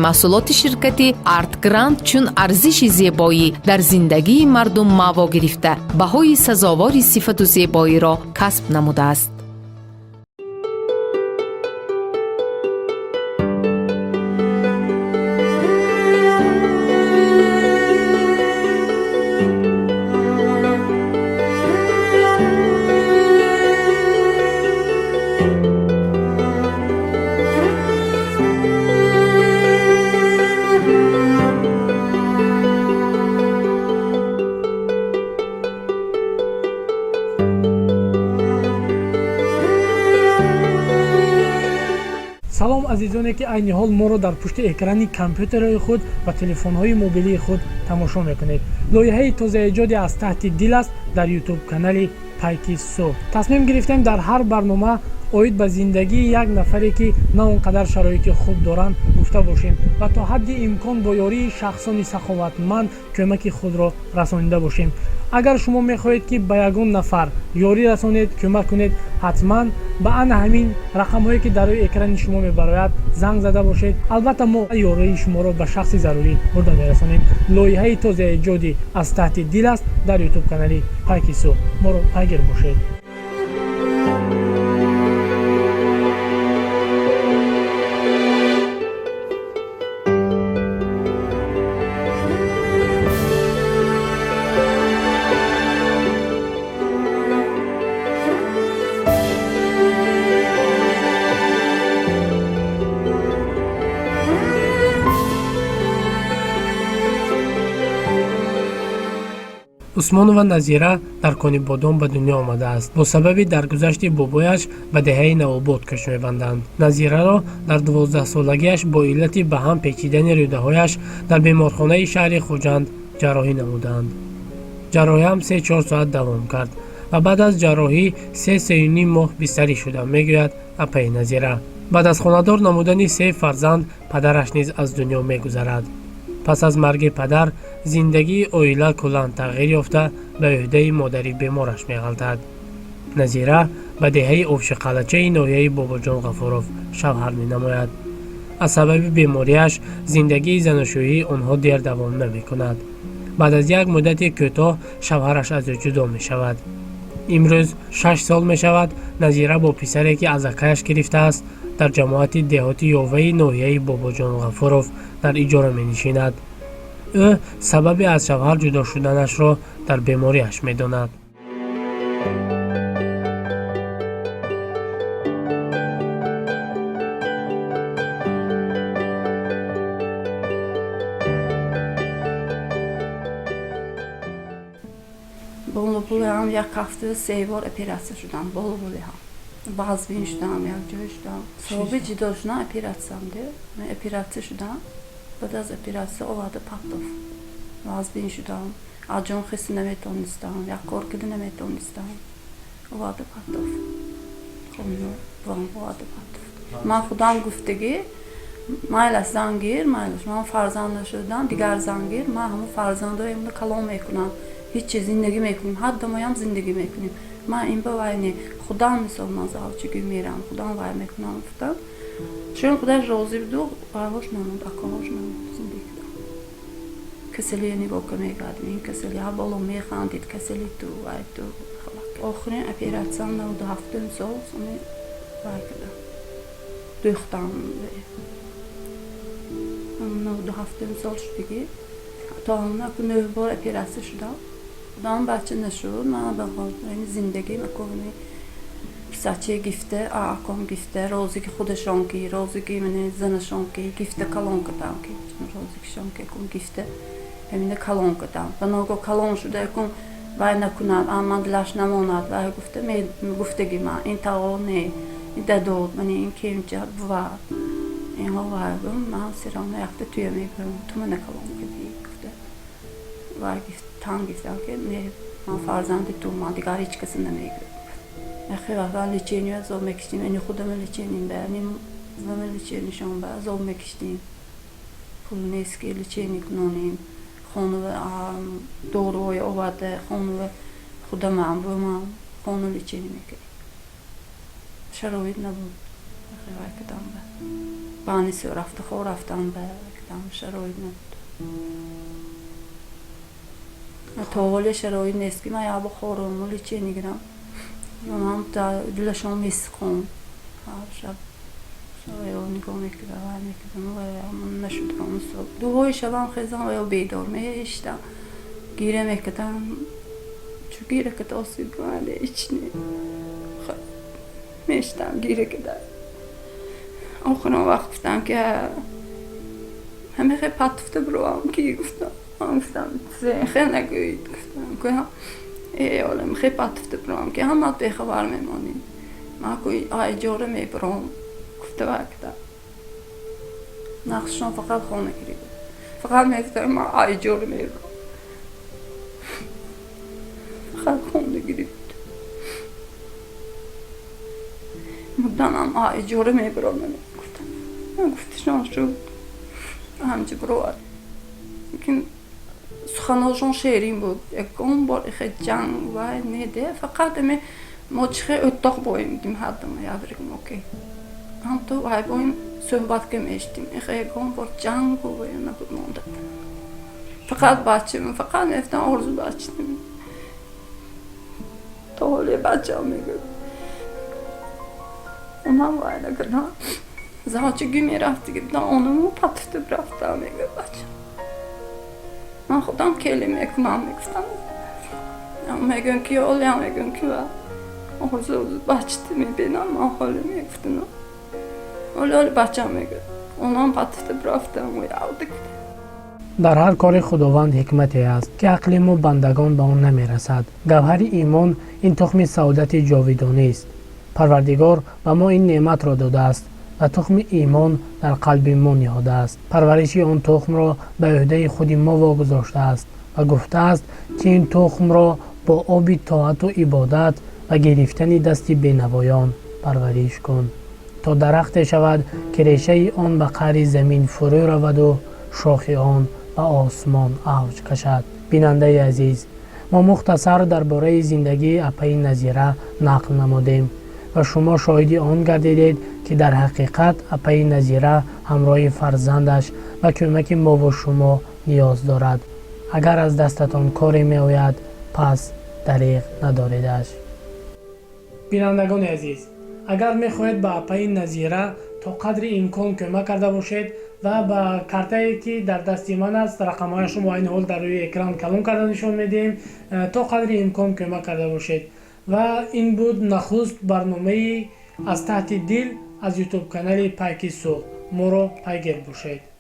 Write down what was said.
маҳсулоти ширкати Артгранд чун арзиши зебоӣ дар зиндагии мардум маъво гирифта баҳои сазовори сифату зебоиро касб намудааст. салом азизоне ки айни ҳол моро дар пушти экрани компютерҳои худ ва телефонҳои мобилии худ тамошо мекунед. лоиҳаи тозаэҷоде аз таҳти дил аст дар ютуб канали пайки су. тасмим гирифтем дар ҳар барнома оид ба зиндагии як нафаре ки на он қадар шароити хуб доранд гуфта бошем ва то ҳадди имкон бо ёрии шахсони саховатманд кӯмаки худро расонида бошем. агар шумо мехоҳед ки ба ягон нафар ёрӣ расонед, кӯмак кунед, ҳатман ба ана ҳамин рақамҳое ки дар рӯи экрани шумо мебарояд занг зада бошед. албатта мо ёрии шуморо ба шахси зарурӣ бурда мерасонем. лоиҳаи тозаэҷоди аз таҳти дил аст дар ютуб канали пайки су. моро пайгир бошед. усмонова назира дар кони бодом ба дунё омадааст. бо сабаби даргузашти бобояш ба деҳаи навобод кӯч мебанданд. назираро дар 12-солагиаш бо иллати ба ҳам печидани рӯдаҳояш дар беморхонаи шаҳри хуҷанд ҷарроҳӣ намуданд. ҷарроҳиам 3-4 соат давом кард ва баъд аз ҷарроҳӣ 3-3.5 моҳ бистарӣ шудам, мегӯяд апаи назира. баъд аз хонадор намудани 3 фарзанд падараш низ аз дунё мегузарад. пас аз марги падар зиндагии оила куллан тағйир ёфта ба ӯҳдаи модари бемораш меғалтад. назира ба деҳаи овшиқалачаи ноҳияи бобоҷон ғафуров шавҳар менамояд. аз сабаби бемориаш зиндагии заношӯии онҳо дер давом намекунад. баъд аз як муддати кӯтоҳ шавҳараш аз ӯ ҷудо мешавад. имрӯз 6 сол мешавад назира бо писаре ки азакаяш гирифтааст дар ҷамоати деҳоти ёваи ноҳияи бобоҷон ғафуров дар иҷора менишинад. ӯ сабаби аз шавҳар ҷудо шуданашро дар бемориаш медонад. болубулиам як ҳафта 3 бор оператсия шудам. болубулиам баъзбин шудам, якҷой шудам. сабаби ҷудо шудан оператсиям де. мен оператсия шудам. баъд аз оператсия оварда паттов. баъзбин шудам. аз ҷон хиста наметонистам, як кор кида наметонистам. оварда паттов. оварда паттов. ман худам гуфтагӣ майлаш зангир, майлаш ман фарзанда шудам, дигар зангир, ман ҳама фарзандаемро калом мекунам. ҳеҷ чиз зиндагӣ мекунем, ҳаддамоям зиндагӣ мекунем. ман ин ба вай не худам мисол ман завҷигӣ мерам, худам вай мекунам гуфтам. чун худаш розӣ буду, вайҳош намуд, акаҳош намуд, зиндагӣ кардам. касали нигоҳка мекардем, ин касали ҳа боло механдид, касали ту, вай ту. охирин оператсиям 97 сол вай кардам. духтам 97 сол шудагӣ то ҳамна 9 бор оператсия шудам. дам бача нашуд, ман ба хони зиндагӣ мекунем. писаче гифте, аком гифте, розиги худашон ки, розиги мани занашон ки, гифте калон кардам ки, розигишон ки кун гифте, ҳамина калон кардам. ба ного калон шуда кун вай накунад, аман дилаш намонад, вай гуфте, гуфтаги ман, ин тао не, ин дадод, мани ин кемҷа бува. инҳо вай гум, ман сирона якта туя мегӯям, ту мана калон кади, гуфте. вай тан гифтам ки, ман фарзанди ту, ман дигар ҳеҷ каси намегӯям. خیلی وقتا لیچینی زوب میکشتیم، اینی خودم لیچینیم بریم، زوم لیچینیشون بر زوب میکشتیم. پول نیست که لیچینی کنیم، خانه دوروی آورده، خانه خودم هم با من خانه لیچینی میکردیم. شرایط نبود، خیلی وقتا بانیسی رفته خور رفتم به کدام شرایط نبود تاول شرایط نیست که من یا بخورم ولی چی نگیرم هم دلشون میسخون شب یا نگاه میکردم و میکردم و من نشدم صبح دوهای شبم خیزم و یا بیدار میشتم گیره میکردم چون گیره که تاسیب کننده ایچ نی میشتم گیره کردم آخران وقت گفتم که همه خیلی پتفته بروام کی گفتم خیلی نگوید گفتم ای عالم خیلی پتفته بروام که همه بخبر میمانیم من کوی اجاره میبرم گفته وقتا نقششان فقط خانه گیری بود فقط میگفتم من اجاره میبرم فقط خانه گیری بود مدام اجاره میبرم من گفتشان شد همچه برای لیکن سخناشون شیرین بود یکم بار خیلی جنگ و نیده فقط ما چه اتاق بایم دیم حدم یادریم اوکی هم تو های بایم صحبت که میشتیم یکم بار جنگ و نبود مونده فقط بچه من فقط میفتم آرزو بچه نمیم تا حالی بچه هم میگه اونم وای نکردم زاچگی میرفتی که اونمو پتفته برفتم میگه بچه من خودم کلمه کنم میگفتم میگن که اولی هم میگن که آرزو بچه میبینم من حالی میگفتم اولی بچه هم میگه اونم پتفته برفتم و یاده کنم در هر کار خداوند حکمتی است که عقل ما بندگان به آن نمیرسد. گوهر ایمان این تخم سعادت جاودانی است. پروردگار به ما این نعمت را داده است و تخم ایمان در قلب ما نهاده است. پرورشی آن تخم را به عهده خود ما واگذاشته است و گفته است که این تخم را با آب طاعت و عبادت و گرفتن دست بینوایان پرورش کن تا درخت شود که ریشه آن به قعر زمین فرو رود و شاخ آن به آسمان اوج کشد. بیننده عزیز، ما مختصر درباره زندگی اپی نظیره نقل نمودیم و شما شاهدی آن گردیدید که در حقیقت اپی نظیره همراه فرزندش و کمک ما و شما نیاز دارد. اگر از دستتان کاری می آید پس دریغ نداریدش. بینندگان عزیز، اگر می خواهید به اپی نظیره تا قدر امکان کمک کرده باشید و با کارتایی که در دست من است رقمهایش ما این حال در روی اکران کلان کرده نشون میدیم تا قدر امکان کمک کرده باشید. و این بود نخست برنامه از تحت دل از یوتیوب کانال پایکیسو. ما رو پیگیر باشید.